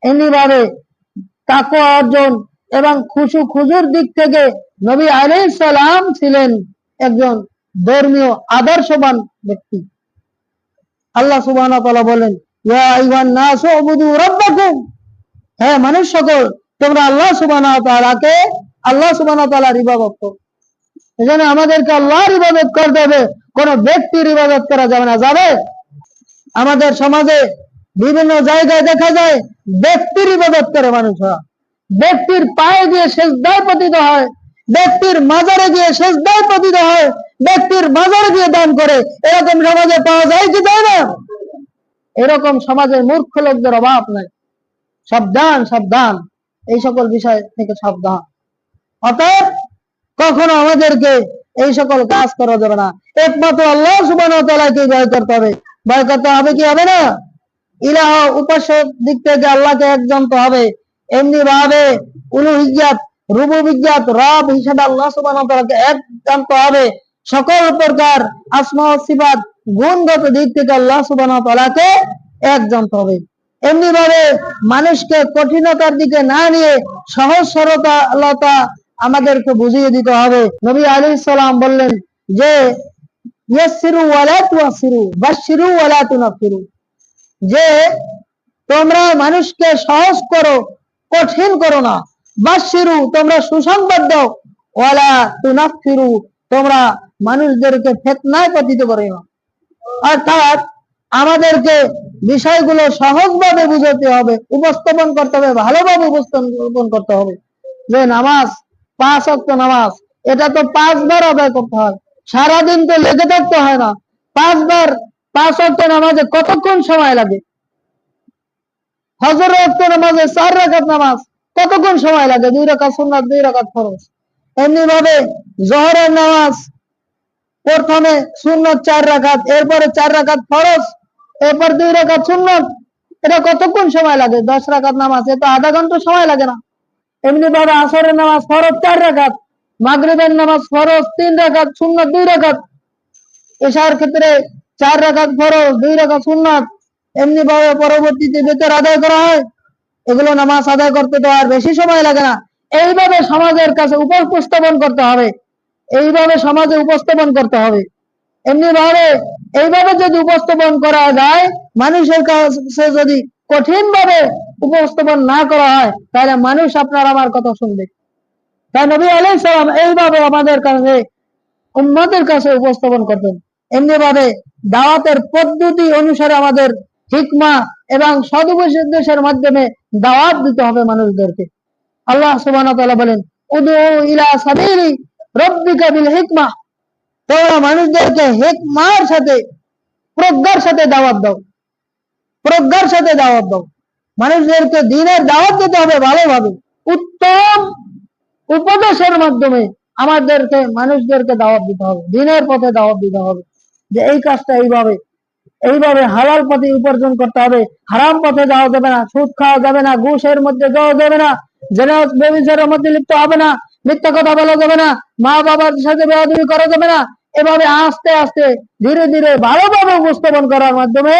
এমনি ভাবে তাকওয়া অর্জন এবং খুজুর দিক থেকে নবী আলাইহিস সালাম ছিলেন একজন ধর্মীয় আদর্শবান ব্যক্তি। আল্লাহ সুবহানাহু ওয়া তাআলা বলেন, ইয়া আইয়ুহান নাসু উবুদু রাব্বাকুম, হে মানুষ সকল, তোমরা আল্লাহ সুবহানাহু ওয়া তাআলার ইবাদত করো। এজন্য আমাদেরকে আল্লাহর ইবাদত করতে হবে, কোন ব্যক্তির ইবাদত করা যাবে না। যাবে আমাদের সমাজে বিভিন্ন জায়গায় দেখা যায় ব্যক্তির ইবাদত করে মানুষরা, ব্যক্তির পায়ে গিয়ে সেজদায় পতিত হয়, ব্যক্তির মাজারে গিয়ে সেজদায় পতিত হয়, ব্যক্তির মাজারে গিয়ে দান করে। এরকম সমাজে পাওয়া যায় কি যায় না? এরকম সমাজের মূর্খ লোকদের অভাব নাই। সাবধান সাবধান, এই সকল বিষয় থেকে সাবধান। অতএব কখনো আমাদেরকে এই সকল কাজ করা যাবে না। একমাত্র আল্লাহ সুবহানাহু ওয়া তাআলাকে ভয় করতে হবে। ভয় করতে হবে কি হবে না? ইলাহ উপাস্য দিক থেকে আল্লাহকে একজন তো হবে, এমনি ভাবে উলুহিয়াত রুবুবিয়্যাত রব হিসেবে আল্লাহ সুবহানাহু ওয়া তাআলাকে একজন তো হবে। সকল প্রকার আসমা ও সিফাত গুণগত দিক থেকে আল্লাহ সুবহানাহু ওয়া তাআলাকে একজন তো হবে। এমনি ভাবে মানুষকে কঠিনতার দিকে না নিয়ে সহজ সরলতা আমাদেরকে বুঝিয়ে দিতে হবে। নবী আলাইহিস সালাম বললেন যে ইয়াসসিরু ওয়া লা তুআসসিরু বাশশিরু ওয়া লা তুনাফিরু, যে তোমরা মানুষকে সহজ করো, কঠিন করো না। বাশশিরু, তোমরা সুসংবাদ দাও। ওয়া লা তুনাফিরু, তোমরা মানুষদেরকে ফিতনায় পতিত করো না। অর্থাৎ আমাদেরকে বিষয়গুলো সহজভাবে বুঝাতে হবে, উপস্থাপন করতে হবে, ভালোভাবে উপস্থাপন করতে হবে। যে নামাজ 5 ওয়াক্ত নামাজ, এটা তো 5 বার আদায় করতে হয়, সারাদিন তো লেগে থাকতে হয় না। 5 ওয়াক্ত নামাজে কতক্ষণ সময় লাগে? ফজর ওয়াক্ত নামাজে 4 রাকাত নামাজ কতক্ষণ সময় লাগে? 2 রাকাত সুন্নাত, 2 রাকাত ফরজ। এমনি ভাবে জোহরের নামাজ প্রথমে সুন্নাত 4 রাকাত, এরপরে 4 রাকাত ফরজ, এরপর 2 রাকাত সুন্নাত। এটা কতক্ষণ সময় লাগে? 10 রাকাত নামাজ, এটা আধা ঘন্টা সময় লাগে না? এমনি ভাবে আসরের নামাজ ফরজ 4 রাকাত, মাগরিবের নামাজ ফরজ 3 রাকাত, সুন্নাত 2 রাকাত, এশার ক্ষেত্রে 4 রাকাত ফরজ, 2 রাকাত সুন্নাত। এমনি ভাবে পরবর্তীতে বেতর আদায় করা হয়। এগুলো নামাজ আদায় করতে তো আর বেশি সময় লাগে না। এইভাবে সমাজের কাছে উপস্থাপন করতে হবে, এইভাবে সমাজে উপস্থাপন করতে হবে। এমনি ভাবে এইভাবে যদি উপস্থাপন করা যায়, মানুষের কাছে যদি কঠিন ভাবে উপস্থাপন না করা হয়, তাহলে মানুষ আপনার আমার কথা শুনবে। তাই নবী আলাইহিস সালাম এইভাবে আমাদের কাছে, উম্মতের কাছে উপস্থাপন করতেন। এমনি ভাবে দাওয়াতের পদ্ধতি অনুসারে আমাদের হিকমা এবং সদুপদেশের মাধ্যমে দাওয়াত দিতে হবে মানুষদেরকে। আল্লাহ সুবহানাহু ওয়া তাআলা বলেন, উদউ ইলা সাবিলি রাব্বিকা বিল হিকমা, তোমরা মানুষদেরকে হিকমার সাথে, প্রজ্ঞার সাথে দাওয়াত দাও, প্রজ্ঞার সাথে দাওয়াত দাও। মানুষদেরকে দ্বীনের দাওয়াত দিতে হবে ভালোভাবে, উত্তম উপদেশের মাধ্যমে আমাদেরকে মানুষদেরকে দাওয়াত দিতে হবে, দ্বীনের পথে দাওয়াত দিতে হবে। যে এই কাজটা এইভাবে হালাল পথে উপার্জন করতে হবে, হারাম পথে যাওয়া যাবে না, সুদ খাওয়া যাবে না, ঘুষের মধ্যে যাওয়া যাবে না, জেনা ব্যভিচারের মধ্যে লিপ্ত হবে না, মিথ্যা কথা বলা যাবে না, মা বাবার সাথে বেয়াদবি করা যাবে না। এভাবে আস্তে আস্তে ধীরে ধীরে ভালোভাবে উপস্থাপন করার মাধ্যমে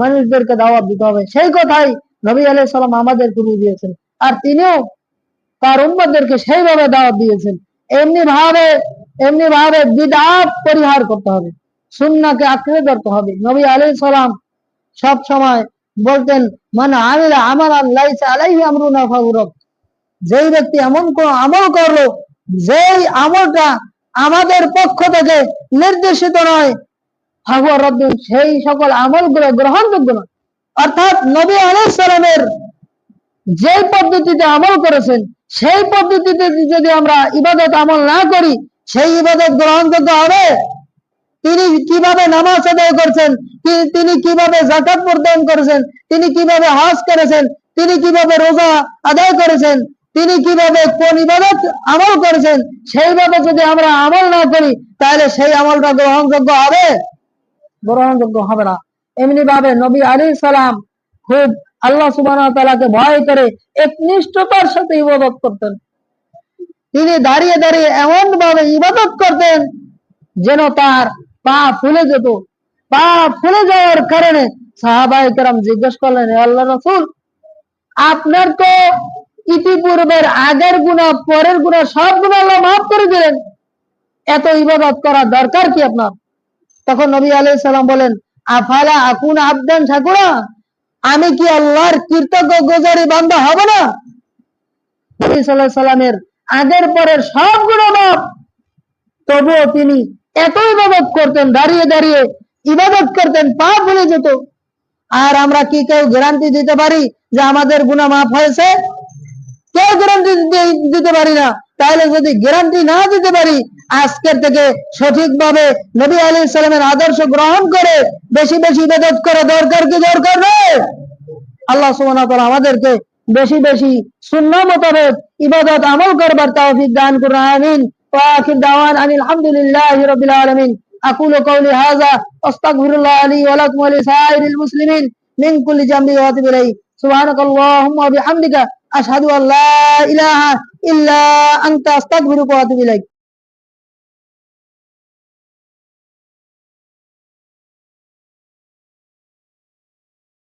মানুষদেরকে দাওয়াত দিতে হবে। সেই কথাই নবী আলাইহিস সালাম আমাদেরকে বুঝিয়েছেন, আর তিনিও তার উম্মতদেরকে সেইভাবে দাওয়াত দিয়েছেন। এমনি ভাবে বিদআত পরিহার করতে হবে, সুন্নাহকে আঁকড়ে ধরতে হবে। নবী আলাইহিস সালাম সব সময় বলতেন, মান আমিলা আমালান লাইসা আলাইহি আমরুনা ফাহুয়া রাদ, যেই ব্যক্তি এমন কোন আমল করলো, যেই আমলটা আমাদের পক্ষ থেকে নির্দেশিত নয়, ফাহুয়া রাদ, সেই সকল আমলগুলো গ্রহণযোগ্য নয়। অর্থাৎ নবী আলাইহিস সালামের যেই পদ্ধতিতে আমল করেছেন, সেই পদ্ধতিতে যদি আমরা ইবাদত আমল না করি, সেই ইবাদত গ্রহণযোগ্য হবে? তিনি কিভাবে নামাজ আদায় করছেন, তিনি কিভাবে যাকাত প্রদান করেছেন, তিনি কিভাবে হজ করেছেন, তিনি কিভাবে রোজা আদায় করেছেন, তিনি কিভাবে কোন ইবাদত আমল করেছেন, সেইভাবে যদি আমরা আমল না করি, তাহলে সেই আমলটা গ্রহণযোগ্য হবে? গ্রহণযোগ্য হবে না। এমনি ভাবে নবী আলাইহিস সালাম খুব আল্লাহ সুবহানাহু ওয়া তাআলাকে ভয় করে একনিষ্ঠতার সাথে ইবাদত করতেন। তিনি দাঁড়িয়ে দাঁড়িয়ে এমন ভাবে ইবাদত করতেন যেন তার পা ফুলে যেত। পা ফুলে যাওয়ার কারণে সাহাবায়ে কেরাম জিজ্ঞেস করলেন, হে আল্লাহর রাসূল, আপনার তো ইতিপূর্বের আগের গুনাহ পরের গুনাহ সব গুনাহ আল্লাহ মাফ করে দিলেন, এত ইবাদত করা দরকার কি আপনার? তখন নবী আলাইহিস সালাম বলেন, আফালা আকুন আবদান শাকুরা, আমি কি আল্লাহর কৃতজ্ঞ গুজারি বান্দা হব না? নবী সাল্লাল্লাহু আলাইহি সাল্লামের আগের পরের সব গুনাহ মাফ, তবুও তিনি এত ইবাদত করতেন, দাঁড়িয়ে দাঁড়িয়ে ইবাদত করতেন, পাপ ভুলে যেত। আর আমরা কি কেউ গ্যারান্টি দিতে পারি যে আমাদের গুনাহ মাফ হয়েছে? কেউ গ্যারান্টি দিতে পারি না। তাহলে যদি গ্যারান্টি না দিতে পারি, আজকের থেকে সঠিকভাবে নবী আলাইহিস সালামের আদর্শ গ্রহণ করে বেশি বেশি ইবাদত করা দরকার কি দরকার নয়? আল্লাহ সুবহানাহু ওয়া তাআলা আমাদেরকে বেশি বেশি সুন্নাহ মোতাবেক ইবাদত আমল করবার তৌফিক দান করুন, আমিন। ওয়া আখির দাওয়ান আনিল হামদুলিল্লাহি রাব্বিল আলামিন। আকুলু কওলি হাযা আস্তাগফিরুল্লাহ লি ওয়া লাকুম ওয়া লিসাইরিল মুসলিমিন মিন কুল্লি জামবি ওয়া আতুবু ইলাইহি। সুবহানাকাল্লাহুম্মা ওয়া বিহামদিকা আশহাদু আল্লা ইলাহা ইল্লা আনতা আস্তাগফিরুকা ওয়া আতুবু ইলাইক।